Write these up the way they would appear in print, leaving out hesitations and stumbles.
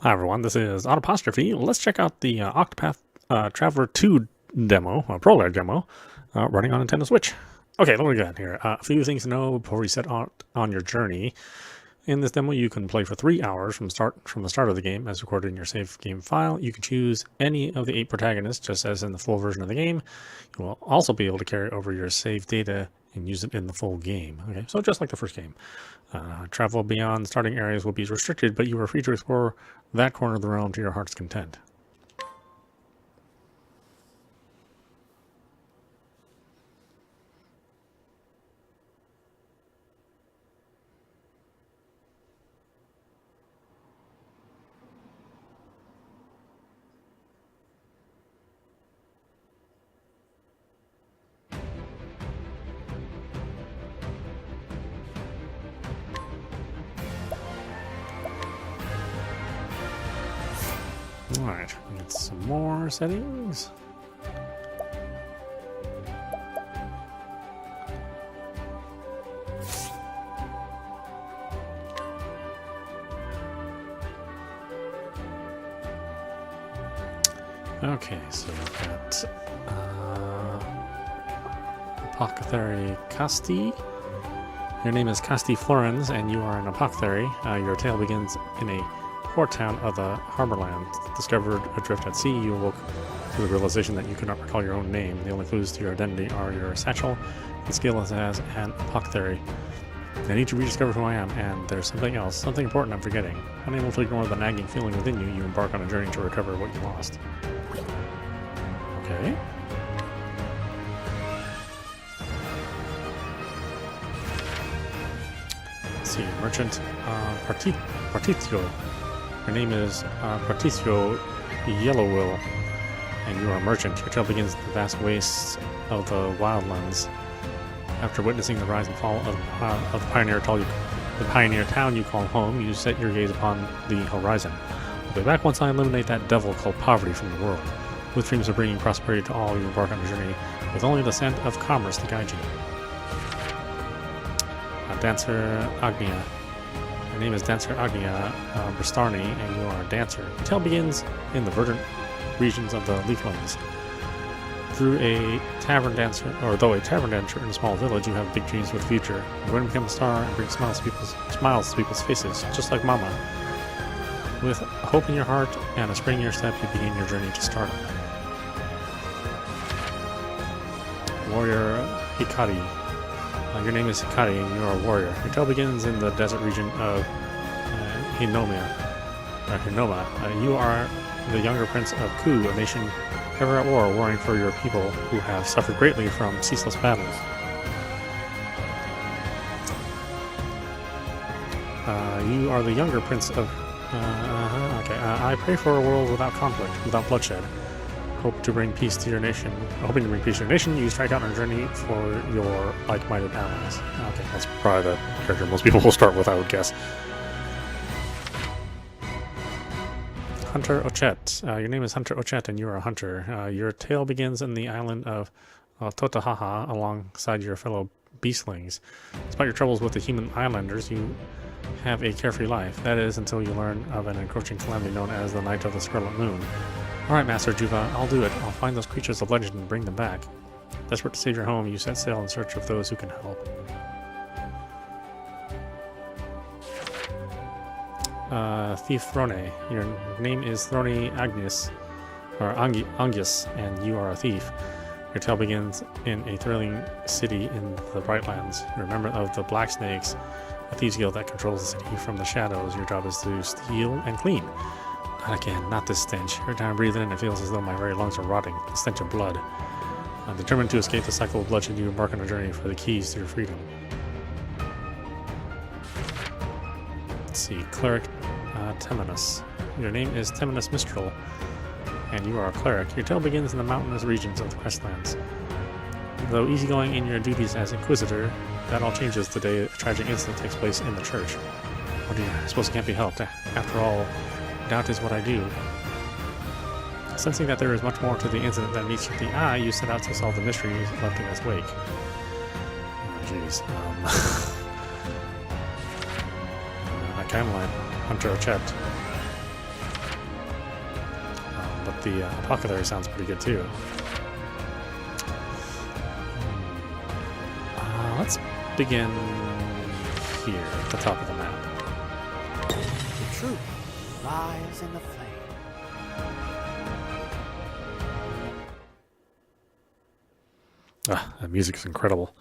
Hi everyone, this is Autopostrophe. Let's check out the OCTOPATH Traveler 2 demo, Prologue demo, running on Nintendo Switch. Okay, let me go here. A few things to know before we set out on your journey. In this demo, you can play for 3 hours from the start of the game, as recorded in your save game file. You can choose any of the 8 protagonists, just as in the full version of the game. You will also be able to carry over your save data and use it in the full game. Okay, so just like the first game. Travel beyond starting areas will be restricted, but you are free to explore that corner of the realm to your heart's content. Alright, get some more settings. Okay, so we've got Apothecary Casti. Your name is Casti Florens, and you are an apothecary. Your tale begins in a port town of the Harborland. Discovered adrift at sea, you awoke to the realization that you could not recall your own name. The only clues to your identity are your satchel and skill as an apothecary. I need to rediscover who I am, and there's something else, something important I'm forgetting. Unable to ignore the nagging feeling within you, you embark on a journey to recover what you lost. Okay. Let's see, Merchant Partitio. Your name is Partitio Yellowwill, and you are a merchant. Your tale begins in the vast wastes of the wildlands. After witnessing the rise and fall of the pioneer town you call home, you set your gaze upon the horizon. I'll be back once I eliminate that devil called poverty from the world. With dreams of bringing prosperity to all, you embark on a journey with only the scent of commerce to guide you. Dancer Agnia. Your name is Dancer Agnia Bristarni, and you are a dancer. The tale begins in the verdant regions of the Leaflands. Though a tavern dancer in a small village, you have big dreams for the future. You're going to become a star and bring smiles to people's faces, just like Mama. With hope in your heart and a spring in your step, you begin your journey to stardom. Warrior Hikari. Your name is Hikari, and you are a warrior. Your tale begins in the desert region of Hinoma. You are the younger prince of Ku, a nation ever at war, warring for your people who have suffered greatly from ceaseless battles. You are the younger prince of... I pray for a world without conflict, without bloodshed. Hoping to bring peace to your nation, you strike out on a journey for your like-minded allies. Okay, that's probably the character most people will start with, I would guess. Hunter Ochet. Your name is Hunter Ochet, and you are a hunter. Your tale begins in the island of Totahaha alongside your fellow beastlings. Despite your troubles with the human islanders, you have a carefree life. That is, until you learn of an encroaching calamity known as the Night of the Scarlet Moon. Alright, Master Juva, I'll do it. I'll find those creatures of legend and bring them back. Desperate to save your home, you set sail in search of those who can help. Thief Throne. Your name is Throne Agnes, or Angus, and you are a thief. Your tale begins in a thrilling city in the Brightlands. You're a member of the Black Snakes, a thieves guild that controls the city from the shadows. Your job is to steal and clean. Not again, not this stench. Every time I breathe in, it feels as though my very lungs are rotting. The stench of blood. Determined to escape the cycle of bloodshed, you embark on a journey for the keys to your freedom. Let's see, Cleric Temenus. Your name is Temenus Mistral, and you are a cleric. Your tale begins in the mountainous regions of the Questlands. Though easygoing in your duties as Inquisitor, that all changes the day a tragic incident takes place in the church. Oh dear, I suppose it can't be helped. After all, doubt is what I do. Sensing that there is much more to the incident than meets the eye, you set out to solve the mysteries left in its wake. Oh, jeez. I kind of like Hunter Ochet. the apothecary sounds pretty good too. Let's begin here at the top of the map. The truth lies in the flame. Ah, that music is incredible.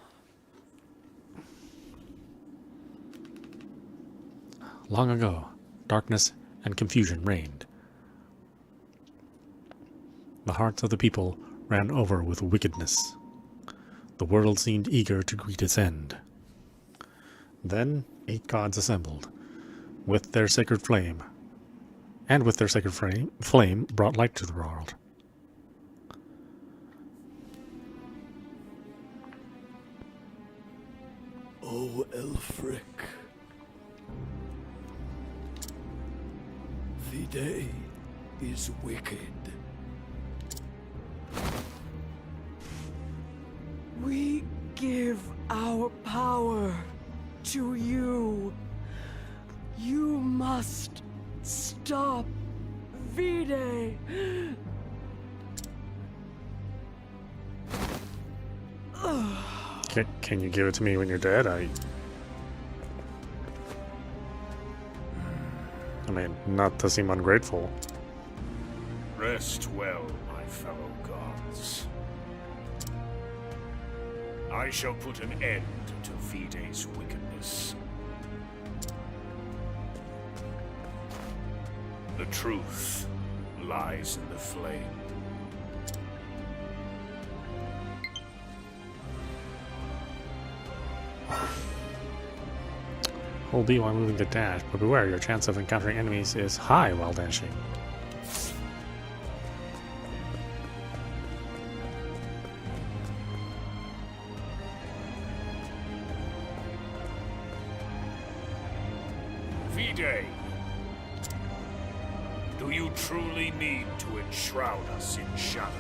Long ago, darkness and confusion reigned. The hearts of the people ran over with wickedness. The world seemed eager to greet its end. Then 8 gods assembled, with their sacred flame, and with their sacred flame brought light to the world. O Elfric, the day is wicked. We give our power to you. You must stop V-Day. Can you give it to me when you're dead? I mean, not to seem ungrateful. Rest well, my fellow gods. I shall put an end to V-Day's wickedness. The truth lies in the flame. Hold B while moving to dash, but beware, your chance of encountering enemies is high while dashing. V-Day, do you truly mean to enshroud us in shadow?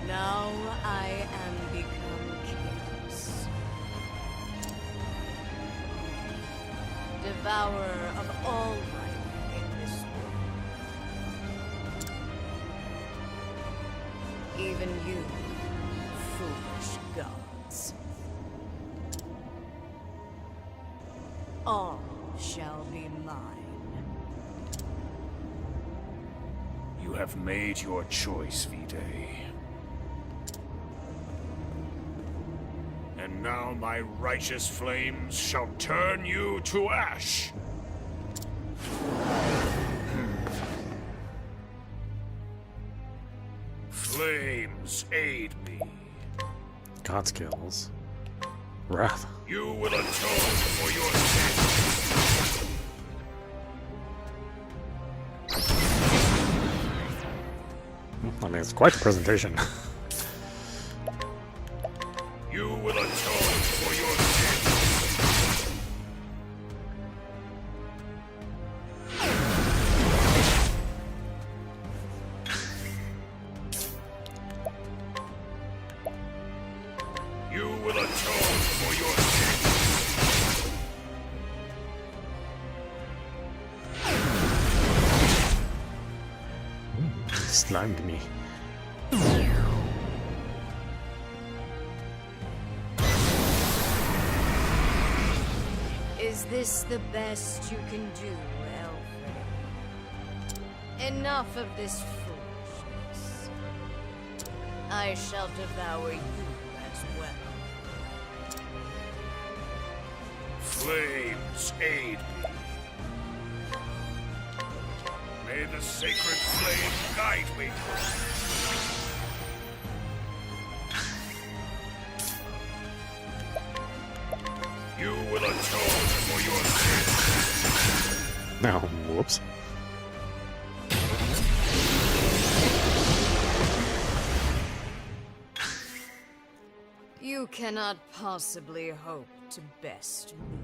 Now I am become chaos. Devourer of all life in this world. Even you, foolish gods. All shall be mine. You have made your choice, V-Day. And now my righteous flames shall turn you to ash. Flames, aid me. God skills. Wrath. You will atone for your sins. I mean, it's quite the presentation. You will atone for your sins. You will atone for your sins. Slimed me. Is this the best you can do, Alfred? Enough of this foolishness. I shall devour you as well. Flames, aid me. May the sacred flame guide me. You will atone for your sins. Now, whoops. You cannot possibly hope to best me.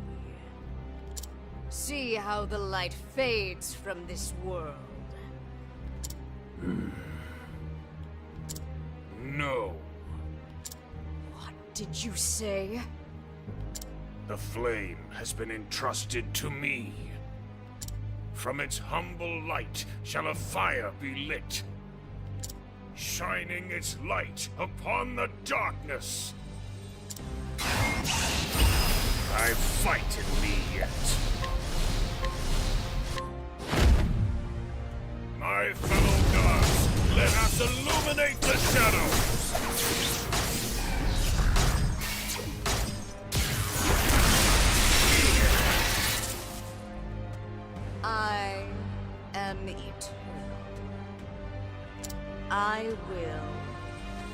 See how the light fades from this world. No. What What did you say? The flame has been entrusted to me. From its humble light shall a fire be lit, shining its light upon the darkness. I fight in me yet. My fellow gods, let us illuminate the shadows! I am eternal. I will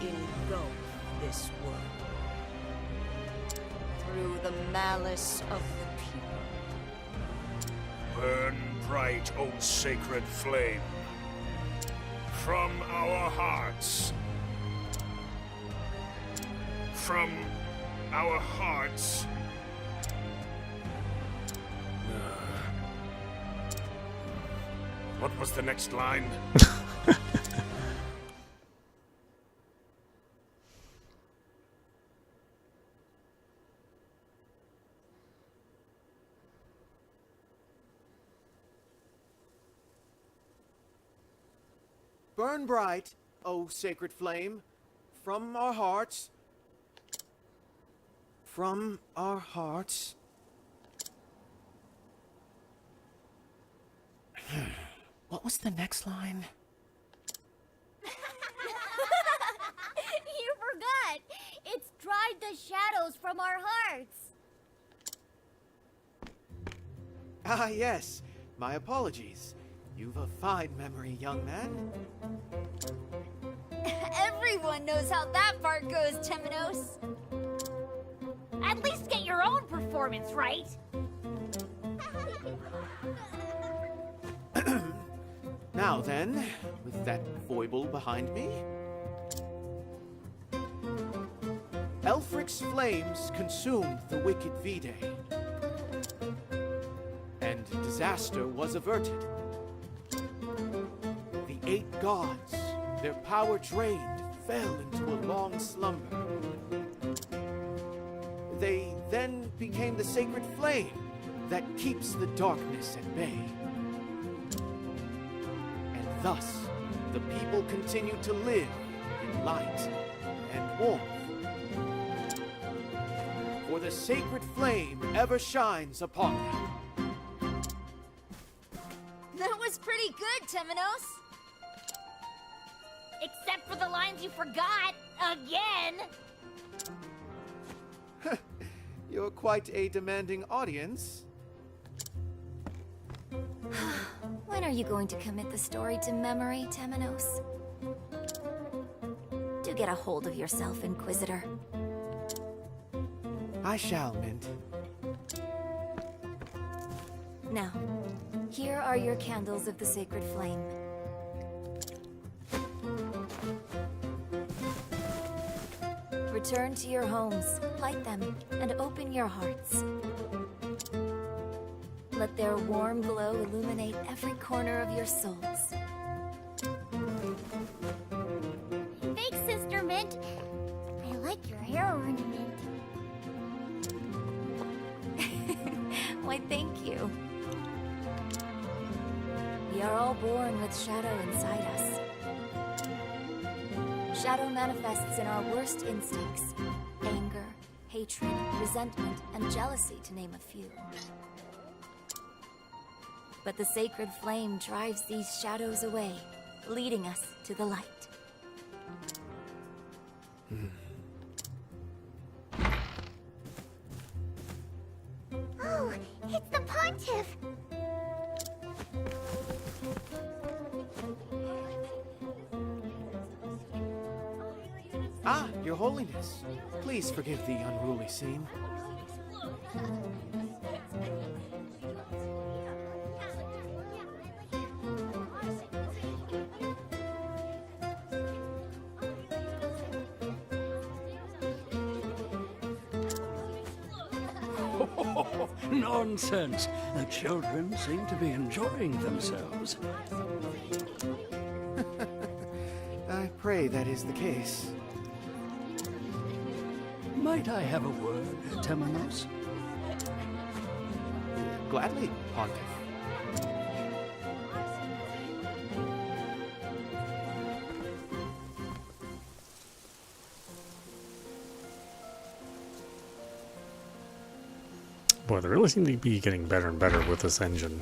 engulf this world through the malice of the people. Burn bright, O sacred flame, from our hearts. From our hearts. What was the next line? Burn bright, O sacred flame, from our hearts. From our hearts. What was the next line? You forgot! It's dried the shadows from our hearts! Ah, yes. My apologies. You've a fine memory, young man. Everyone knows how that part goes, Temenos! At least get your own performance right! Now then, with that foible behind me. Elfric's flames consumed the wicked Vide, and disaster was averted. The 8 gods, their power drained, fell into a long slumber. They then became the sacred flame that keeps the darkness at bay. And thus, the people continue to live in light and warmth. For the sacred flame ever shines upon them. That was pretty good, Temenos! Except for the lines you forgot, again! You're quite a demanding audience. When are you going to commit the story to memory, Temenos? Do get a hold of yourself, Inquisitor. I shall, Mint. Now, here are your candles of the sacred flame. Return to your homes, light them, and open your hearts. Let their warm glow illuminate every corner of your souls. Thanks, Sister Mint. I like your hair ornament. Why, thank you. We are all born with shadow inside us. Shadow manifests in our worst instincts: anger, hatred, resentment, and jealousy, to name a few. But the sacred flame drives these shadows away, leading us to the light. Oh, it's the Pontiff! Ah, Your Holiness. Please forgive the unruly scene. Nonsense. The children seem to be enjoying themselves. I pray that is the case. Might I have a word, Temenos? Gladly, Pontiff. Boy, they really seem to be getting better and better with this engine.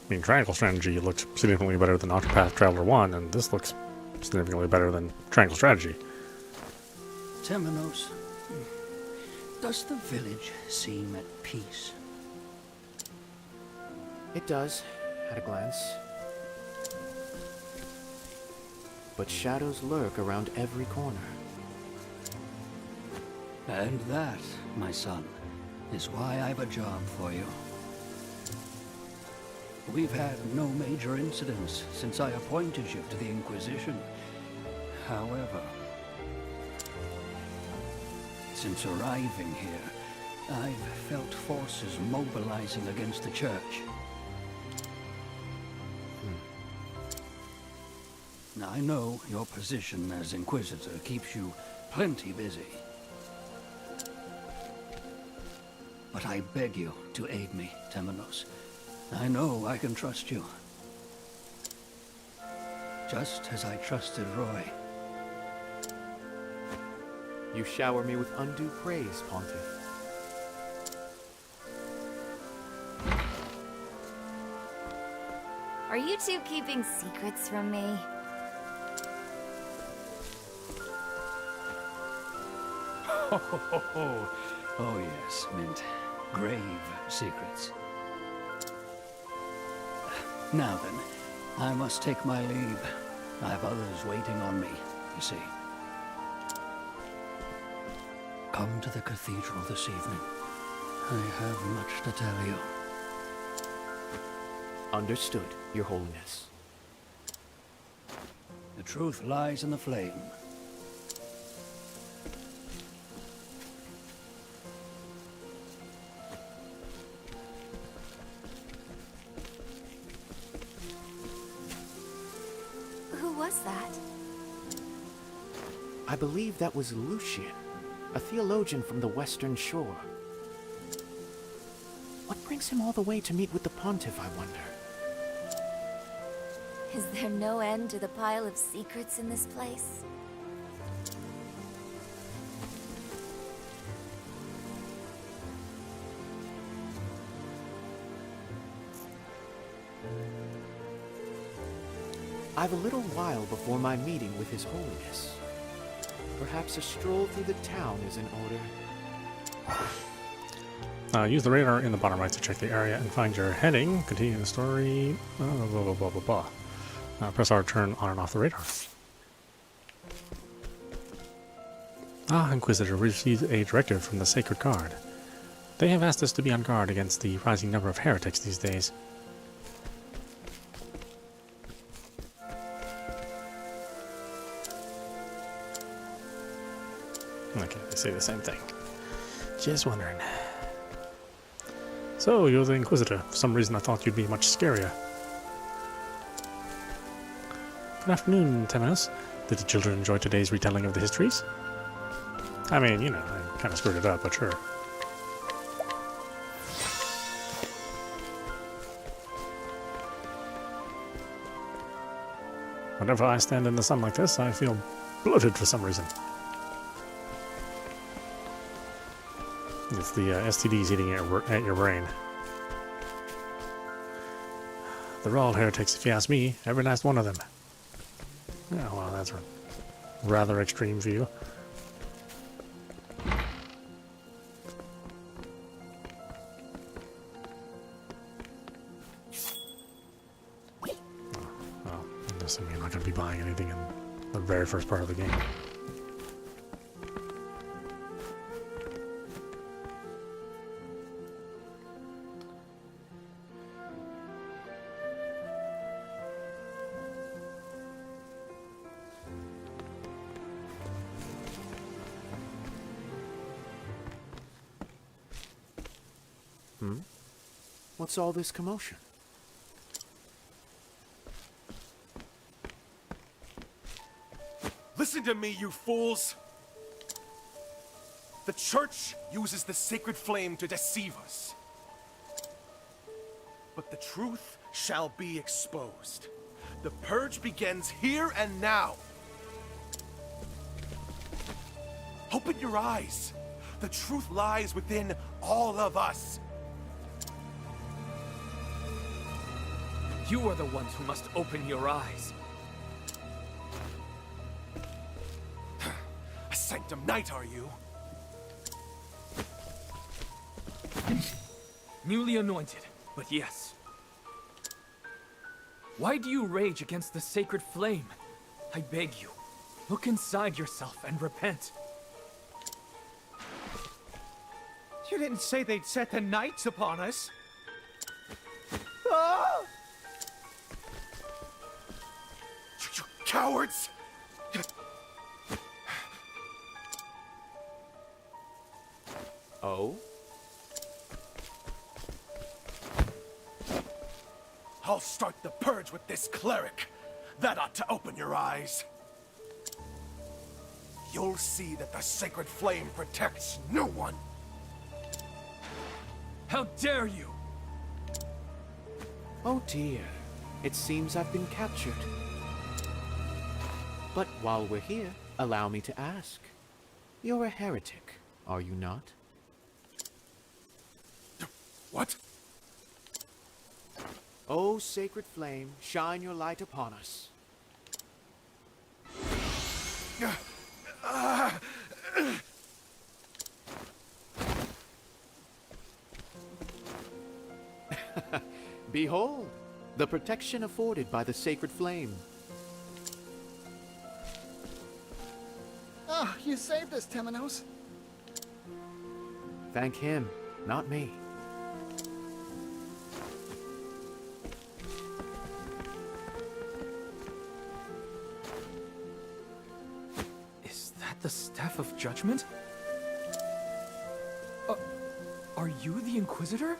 I mean, Triangle Strategy looked significantly better than Octopath Traveler 1, and this looks significantly better than Triangle Strategy. Temenos, does the village seem at peace? It does, at a glance. But shadows lurk around every corner. And that, my son, is why I've a job for you. We've had no major incidents since I appointed you to the Inquisition. However, since arriving here, I've felt forces mobilizing against the Church. Now, I know your position as Inquisitor keeps you plenty busy. But I beg you to aid me, Temenos. I know I can trust you. Just as I trusted Roy. You shower me with undue praise, Pontiff. Are you two keeping secrets from me? Oh yes, Mint. Grave secrets. Now then, I must take my leave. I have others waiting on me, you see. Come to the cathedral this evening. I have much to tell you. Understood, Your Holiness. The truth lies in the flame. Who was that? I believe that was Lucian, a theologian from the Western Shore. What brings him all the way to meet with the Pontiff, I wonder? Is there no end to the pile of secrets in this place? I've a little while before my meeting with His Holiness. Perhaps a stroll through the town is in order. Use the radar in the bottom right to check the area and find your heading. Continue the story. Blah, blah, blah, blah, blah. Press R to turn on and off the radar. Inquisitor, we received a directive from the Sacred Guard. They have asked us to be on guard against the rising number of heretics these days. Okay, they say the same thing. Just wondering. So, you're the Inquisitor. For some reason I thought you'd be much scarier. Good afternoon, Temenos. Did the children enjoy today's retelling of the histories? I mean, you know, I kind of screwed it up, but sure. Whenever I stand in the sun like this, I feel bloated for some reason. It's the STDs eating at your brain. They're all heretics, if you ask me. Every last one of them. Yeah, well, that's a rather extreme view. Well, I'm assuming you're not going to be buying anything in the very first part of the game. What's all this commotion? Listen to me, you fools! The Church uses the sacred flame to deceive us. But the truth shall be exposed. The purge begins here and now. Open your eyes. The truth lies within all of us. You are the ones who must open your eyes. A Sanctum Knight, are you? Newly anointed, but yes. Why do you rage against the sacred flame? I beg you, look inside yourself and repent. You didn't say they'd set the knights upon us. You cowards! Oh? I'll start the purge with this cleric. That ought to open your eyes. You'll see that the sacred flame protects no one. How dare you! Oh dear. It seems I've been captured. But while we're here, allow me to ask. You're a heretic, are you not? What? O sacred flame, shine your light upon us. Behold, the protection afforded by the sacred flame. Ah, you saved us, Temenos. Thank him, not me. Is that the Staff of Judgment? Are you the Inquisitor?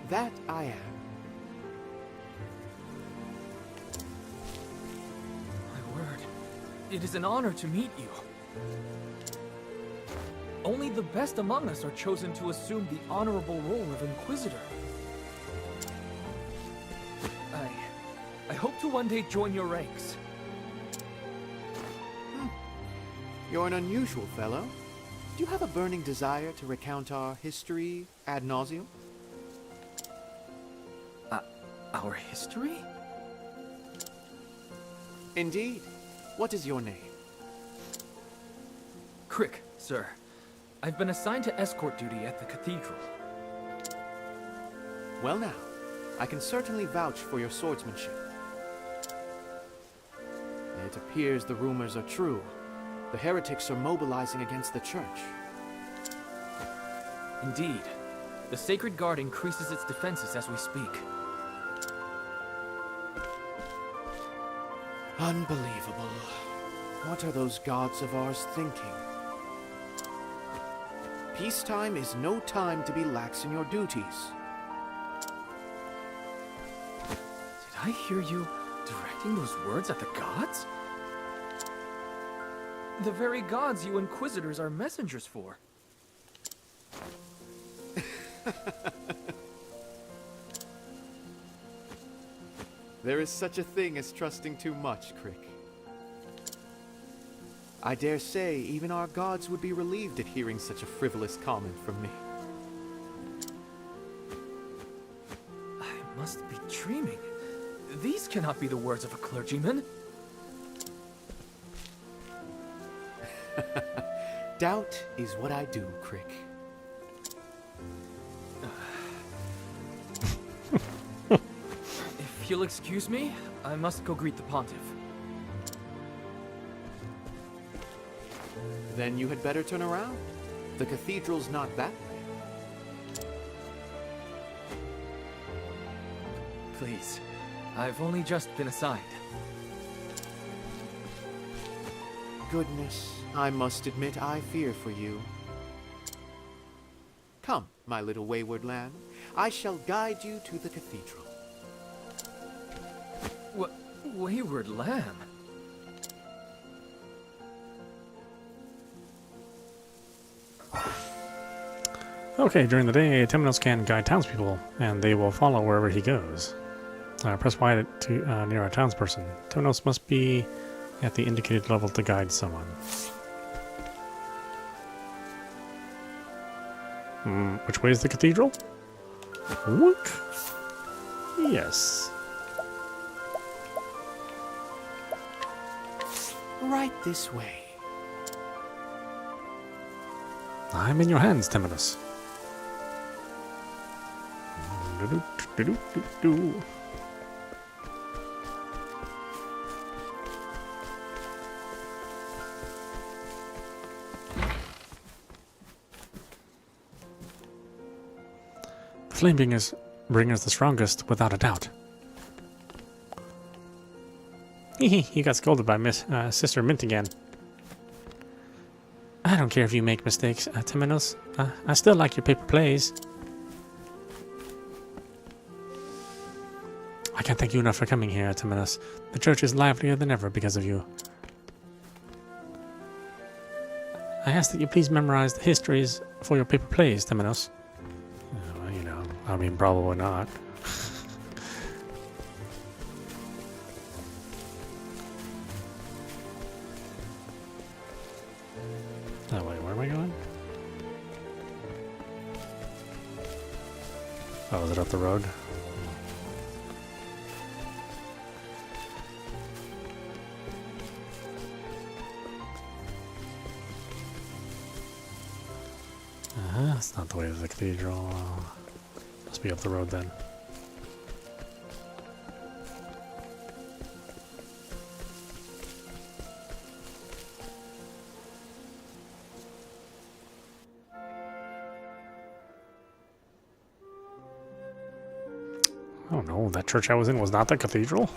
That I am. My word. It is an honor to meet you. Only the best among us are chosen to assume the honorable role of Inquisitor. I hope to one day join your ranks. You're an unusual fellow. Do you have a burning desire to recount our history ad nauseum? Our history? Indeed. What is your name? Crick, sir. I've been assigned to escort duty at the cathedral. Well now, I can certainly vouch for your swordsmanship. It appears the rumors are true. The heretics are mobilizing against the church. Indeed. The Sacred Guard increases its defenses as we speak. Unbelievable. What are those gods of ours thinking? Peacetime is no time to be lax in your duties. Did I hear you directing those words at the gods? The very gods you Inquisitors are messengers for. There is such a thing as trusting too much, Crick. I dare say even our gods would be relieved at hearing such a frivolous comment from me. I must be dreaming. These cannot be the words of a clergyman. Doubt is what I do, Crick. If you'll excuse me, I must go greet the Pontiff. Then you had better turn around. The cathedral's not that way. Please. I've only just been assigned. Goodness, I must admit I fear for you. Come, my little wayward lamb. I shall guide you to the cathedral. Wayward lamb? Okay, during the day, Temenos can guide townspeople, and they will follow wherever he goes. Press Y to near a townsperson. Temenos must be at the indicated level to guide someone. Which way is the cathedral? Look. Yes. Right this way. I'm in your hands, Temenos. The flame bringers the strongest, without a doubt. You got scolded by Sister Mint again. I don't care if you make mistakes, Temenos. I still like your paper plays. I can't thank you enough for coming here, Temenos. The church is livelier than ever because of you. I ask that you please memorize the histories for your paper plays, Temenos. You know, I mean, probably not. Oh, wait, where am I going? Oh, is it up the road? That's not the way to the cathedral. Must be up the road then. Oh no, that church I was in was not the cathedral?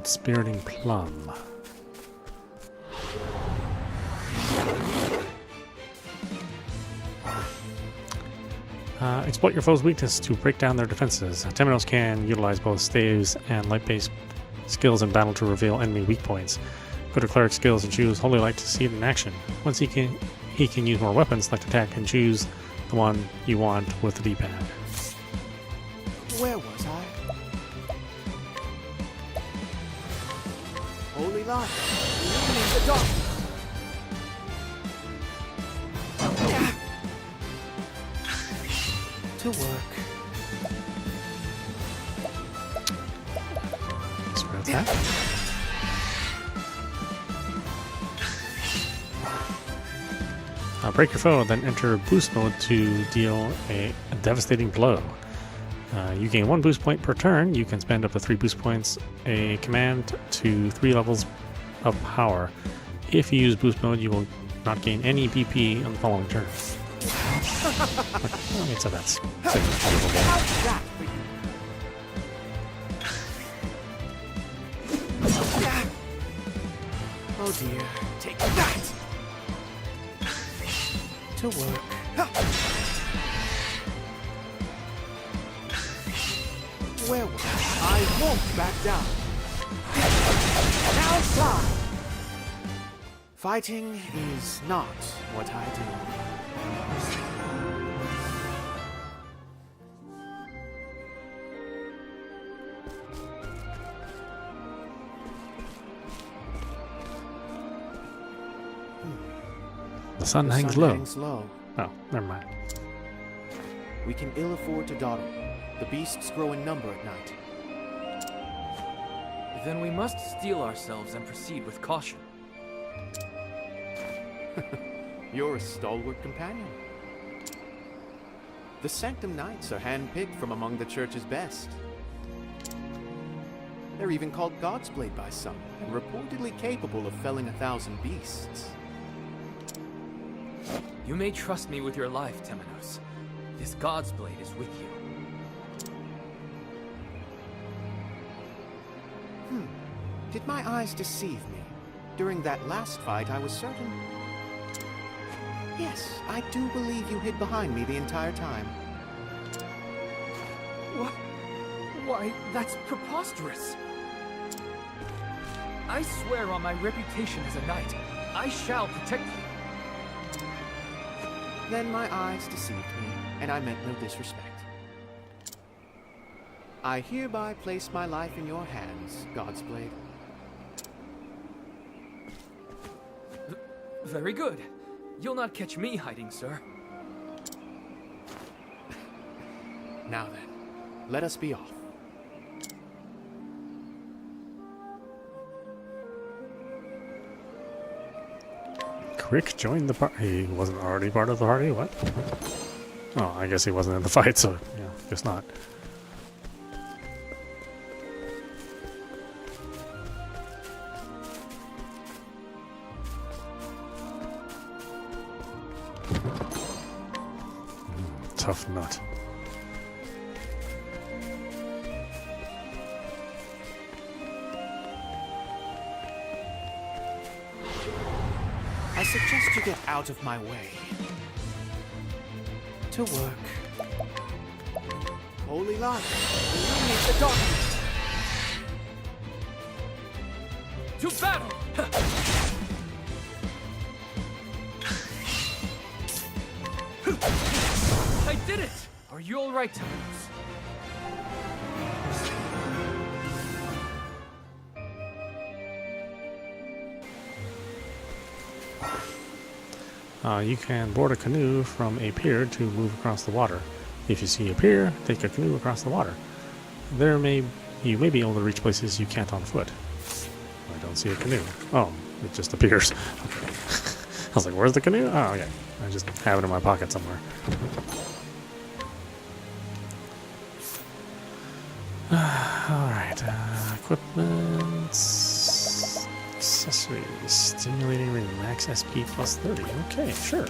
Spiriting Plum. Exploit your foe's weakness to break down their defenses. Temenos can utilize both staves and light-based skills in battle to reveal enemy weak points. Go to cleric skills and choose Holy Light to see it in action. Once he can use more weapons, select attack, and choose the one you want with the D-pad. Where was I? Holy Light, illuminate the darkness. To work. Attack. Break your foe, then enter boost mode to deal a devastating blow. You gain 1 boost point per turn. You can spend up to 3 boost points a command to 3 levels of power. If you use boost mode, you will not gain any BP on the following turn. Okay, so that's oh dear, take that! To work. Where was I? I won't back down. Now fly! Fighting is not what I do. The sun hangs low. Oh, never mind. We can ill afford to dawdle. The beasts grow in number at night. Then we must steel ourselves and proceed with caution. You're a stalwart companion. The Sanctum Knights are handpicked from among the Church's best. They're even called God's Blade by some, and reportedly capable of felling 1,000 beasts. You may trust me with your life, Temenos. This God's Blade is with you. Did my eyes deceive me? During that last fight, I was certain... Yes, I do believe you hid behind me the entire time. What? Why, that's preposterous. I swear on my reputation as a knight, I shall protect you. Then my eyes deceived me, and I meant no disrespect. I hereby place my life in your hands, God's Blade. Very good. You'll not catch me hiding, sir. Now then, let us be off. Crick joined the party. He wasn't already part of the party? What? Oh, I guess he wasn't in the fight, so yeah, guess not. Tough nut. I suggest you get out of my way. To work. Holy light, illuminate the darkness. To battle! I did it! Are you alright, Temenos? You can board a canoe from a pier to move across the water. If you see a pier, take a canoe across the water. You may be able to reach places you can't on foot. I don't see a canoe. Oh, it just appears. Okay. I was like, where's the canoe? Oh, okay. I just have it in my pocket somewhere. Alright, equipment, accessories, stimulating ring, max SP plus 30. Okay, sure.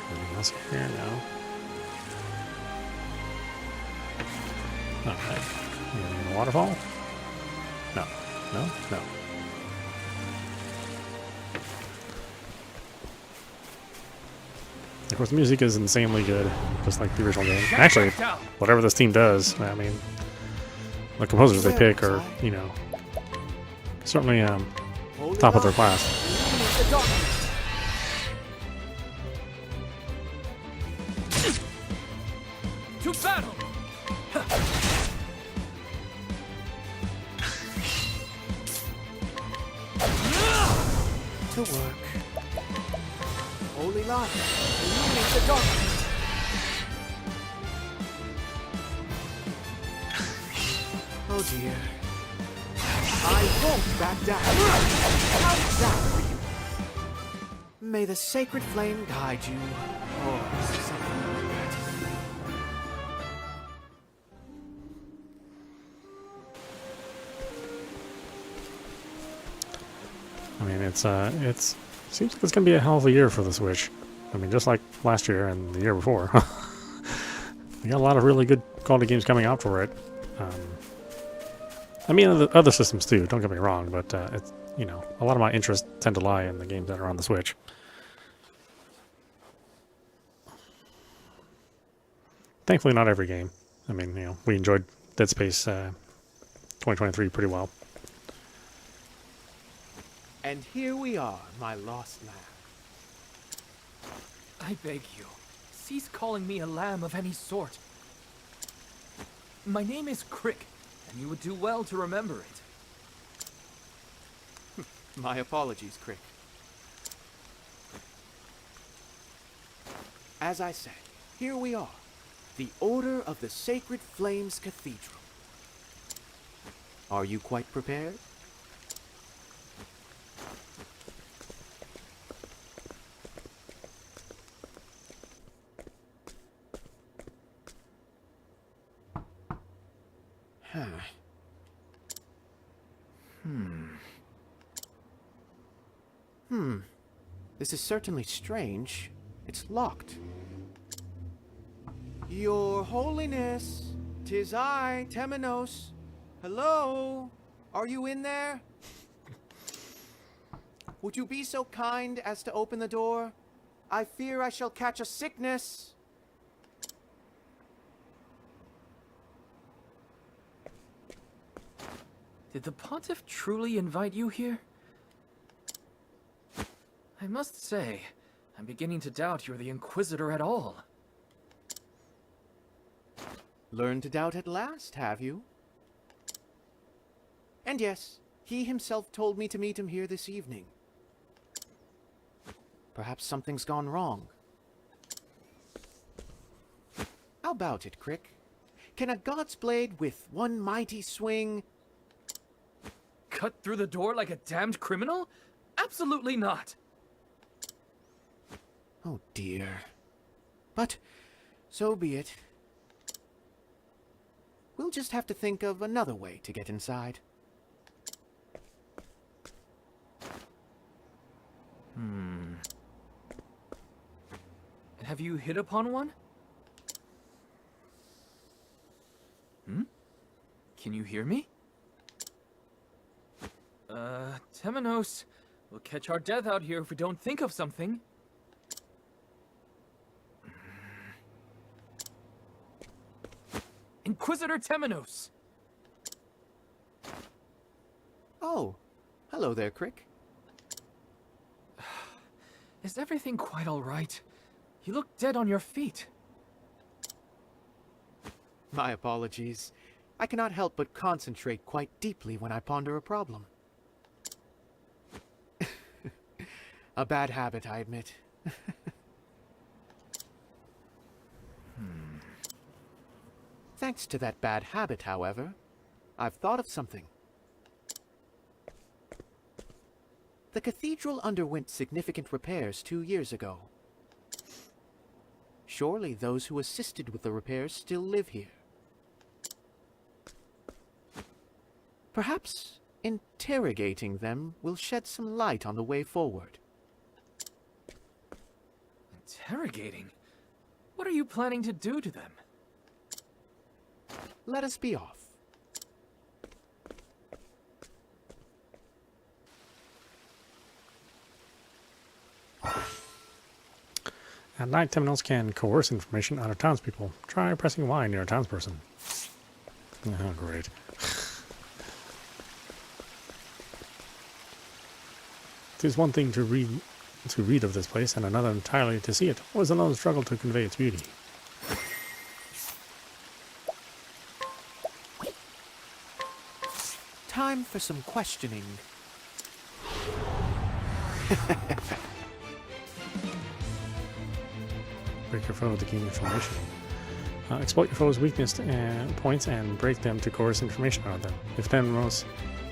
Anything else here? No. Alright. Anything in the waterfall? No. No? No. Of course, the music is insanely good, just like the original game. Actually, whatever this team does, I mean, the composers they pick are, you know, certainly top of their class. To battle! To work. Holy light, illuminate the darkness. Oh dear. I won't back down. How's that for you? May the sacred flame guide you. Or something like that. I mean, it's seems like it's gonna be a hell of a year for the Switch. I mean, just like last year and the year before. We got a lot of really good quality games coming out for it. I mean, the other systems too. Don't get me wrong, but it's, you know, a lot of my interests tend to lie in the games that are on the Switch. Thankfully, not every game. I mean, you know, we enjoyed Dead Space 2023 pretty well. And here we are, my lost lamb. I beg you, cease calling me a lamb of any sort. My name is Crick, and you would do well to remember it. My apologies, Crick. As I said, here we are, the Order of the Sacred Flames Cathedral. Are you quite prepared? Huh. This is certainly strange. It's locked. Your Holiness, 'tis I, Temenos. Hello? Are you in there? Would you be so kind as to open the door? I fear I shall catch a sickness. Did the Pontiff truly invite you here? I must say, I'm beginning to doubt you're the Inquisitor at all. Learned to doubt at last, have you? And yes, he himself told me to meet him here this evening. Perhaps something's gone wrong. How about it, Crick? Can a god's blade with one mighty swing... Cut through the door like a damned criminal? Absolutely not! Oh dear. But, so be it. We'll just have to think of another way to get inside. Have you hit upon one? Can you hear me? Temenos, we'll catch our death out here if we don't think of something. Inquisitor Temenos! Oh, hello there, Crick. Is everything quite all right? You look dead on your feet. My apologies. I cannot help but concentrate quite deeply when I ponder a problem. A bad habit, I admit. Thanks to that bad habit, however, I've thought of something. The cathedral underwent significant repairs 2 years ago. Surely those who assisted with the repairs still live here. Perhaps interrogating them will shed some light on the way forward. Interrogating? What are you planning to do to them? Let us be off. At night, Temenos can coerce information out of townspeople. Try pressing Y near a townsperson. Oh, great. It is one thing to read of this place, and another entirely to see it. What is alone struggle to convey its beauty? Time for some questioning. Break your foe to gain information. Exploit your foe's weakness and points and break them to coerce information out of them. If Temenos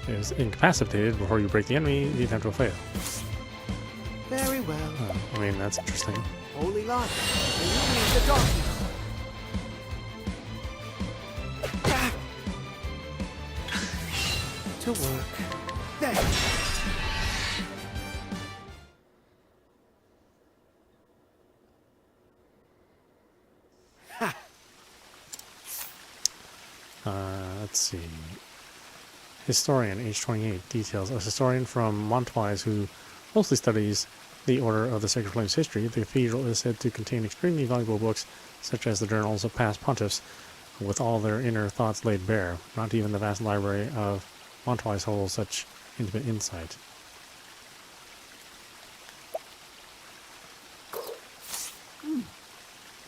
is incapacitated before you break the enemy, the attempt will fail. Very well. I mean, that's interesting. Holy logic. Illuminate the darkness. To work. There. Ha. Let's see. Historian, age 28, details. A historian from Montoise who mostly studies the Order of the Sacred Flame's history. The cathedral is said to contain extremely valuable books, such as the journals of past pontiffs, with all their inner thoughts laid bare. Not even the vast library of Montoise holds such intimate insight.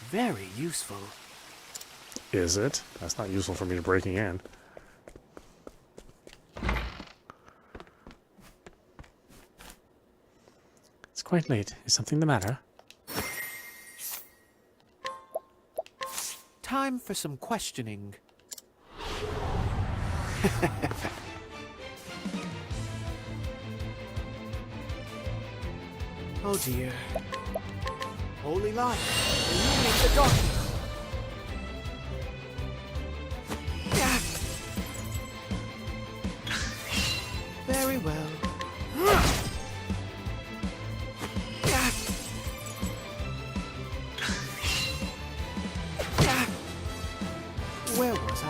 Very useful. Is it? That's not useful for me to breaking in. It's quite late. Is something the matter? Time for some questioning. Oh dear. Holy light, illuminate the darkness. Very well. Where was I?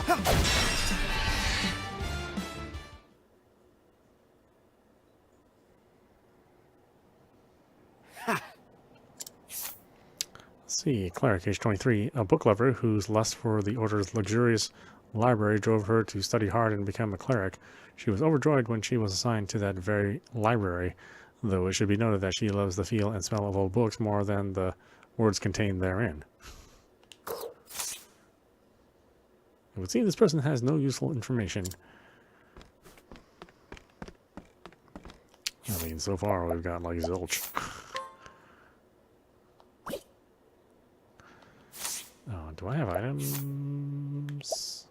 See, Cleric, age 23, a book lover whose lust for the Order's luxurious library drove her to study hard and become a cleric. She was overjoyed when she was assigned to that very library, though it should be noted that she loves the feel and smell of old books more than the words contained therein. It would seem this person has no useful information. I mean, so far we've got like zilch. Do I have items?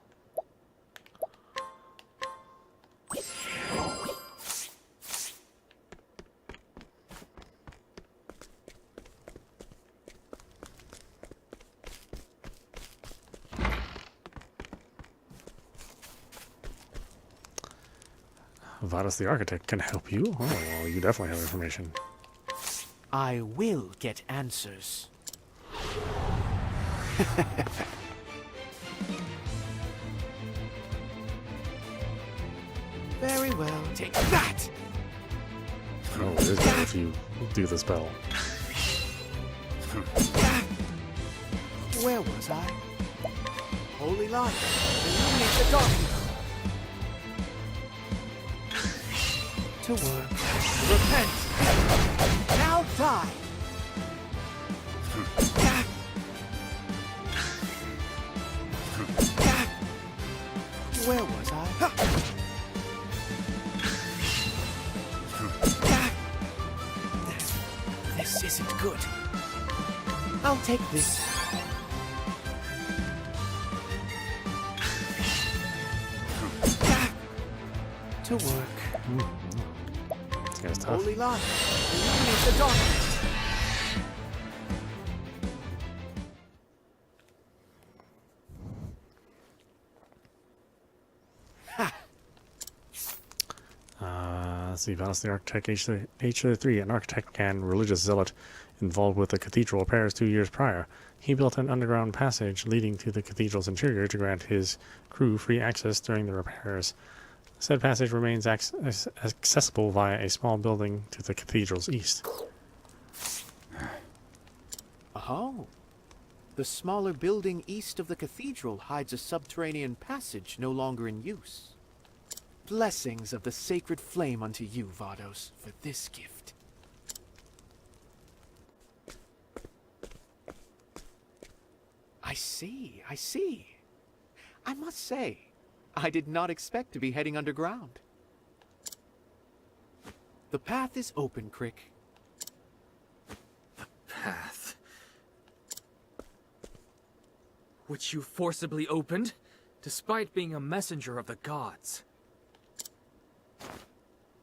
Vadis the Architect can help you? Oh, well, you definitely have information. I will get answers. Very well, take that! Oh, it is better if you do the spell. Where was I? Holy light, illuminate the darkness. To work. Repent! Now die! Where was I? This isn't good. I'll take this. To work. This guy's tough. Holy light, illuminate the darkness. Let's see, Vadis the Architect, age 3, an architect and religious zealot involved with the cathedral repairs 2 years prior. He built an underground passage leading to the cathedral's interior to grant his crew free access during the repairs. Said passage remains accessible via a small building to the cathedral's east. Oh. The smaller building east of the cathedral hides a subterranean passage no longer in use. Blessings of the sacred flame unto you, Vados, for this gift. I see, I see. I must say, I did not expect to be heading underground. The path is open, Crick. The path? Which you forcibly opened, despite being a messenger of the gods.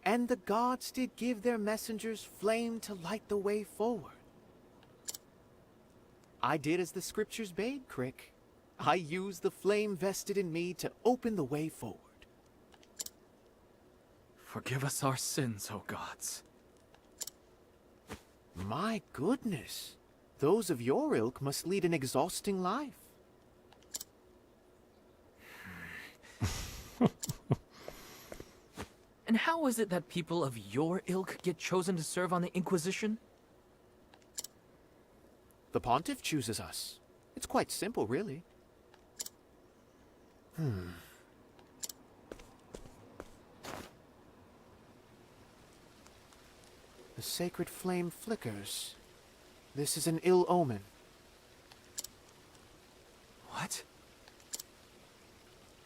And the gods did give their messengers flame to light the way forward. I did as the scriptures bade, Crick. I used the flame vested in me to open the way forward. Forgive us our sins, O gods. My goodness. Those of your ilk must lead an exhausting life. And how is it that people of your ilk get chosen to serve on the Inquisition? The Pontiff chooses us. It's quite simple, really. The sacred flame flickers. This is an ill omen. What?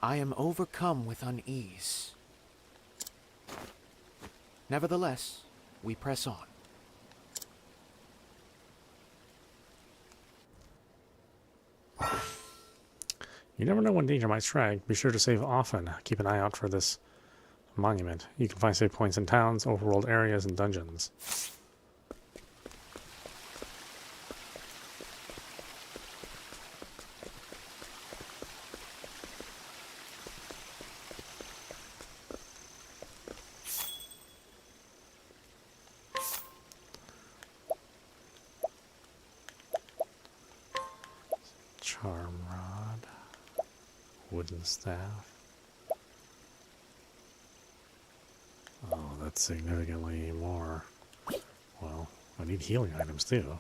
I am overcome with unease. Nevertheless, we press on. You never know when danger might strike. Be sure to save often. Keep an eye out for this monument. You can find save points in towns, overworld areas, and dungeons. Charm rod, wooden staff. Oh, that's significantly more. Well, I need healing items too.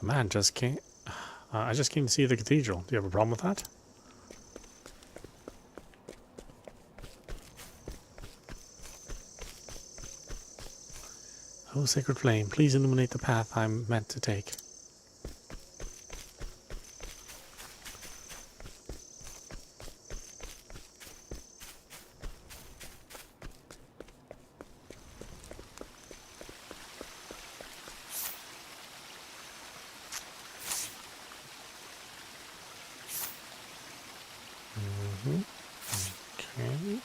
Man, just can't. I just came to see the cathedral. Do you have a problem with that? Oh, sacred flame, please illuminate the path I'm meant to take. Okay.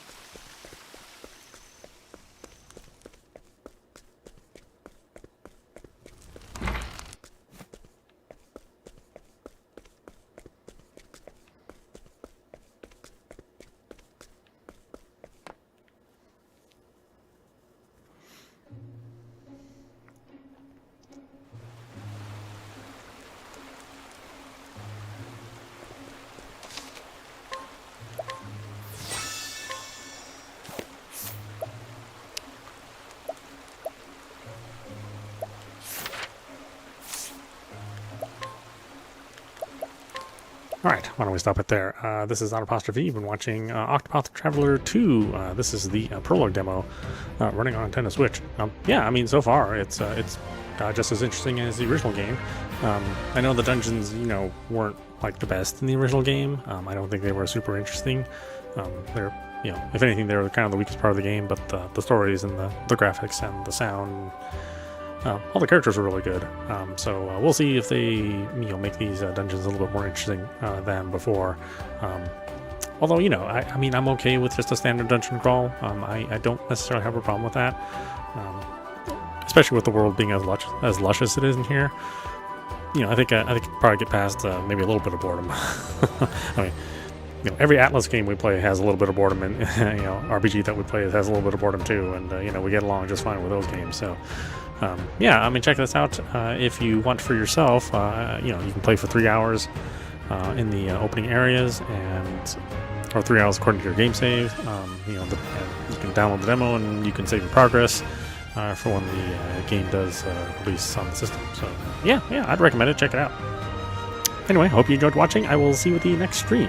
Alright, why don't we stop it there? This is audap. You've been watching OCTOPATH TRAVELER 2. This is the Prologue demo running on Nintendo Switch. Yeah, I mean, so far, it's just as interesting as the original game. I know the dungeons, weren't like the best in the original game. I don't think they were super interesting. They're, if anything, they were kind of the weakest part of the game, but the stories and the graphics and the sound, all the characters were really good. So we'll see if they, make these dungeons a little bit more interesting than before. Although, I mean, I'm okay with just a standard dungeon crawl. I don't necessarily have a problem with that, especially with the world being as lush as it is in here. I think probably get past maybe a little bit of boredom. I mean, every Atlas game we play has a little bit of boredom, and RPG that we play has a little bit of boredom too, and we get along just fine with those games. So. Yeah, I mean, check this out if you want for yourself. You can play for 3 hours in the opening areas, or 3 hours according to your game save. You can download the demo and you can save your progress for when the game does release on the system. So yeah, I'd recommend it. Check it out. Anyway, hope you enjoyed watching. I will see you with the next stream.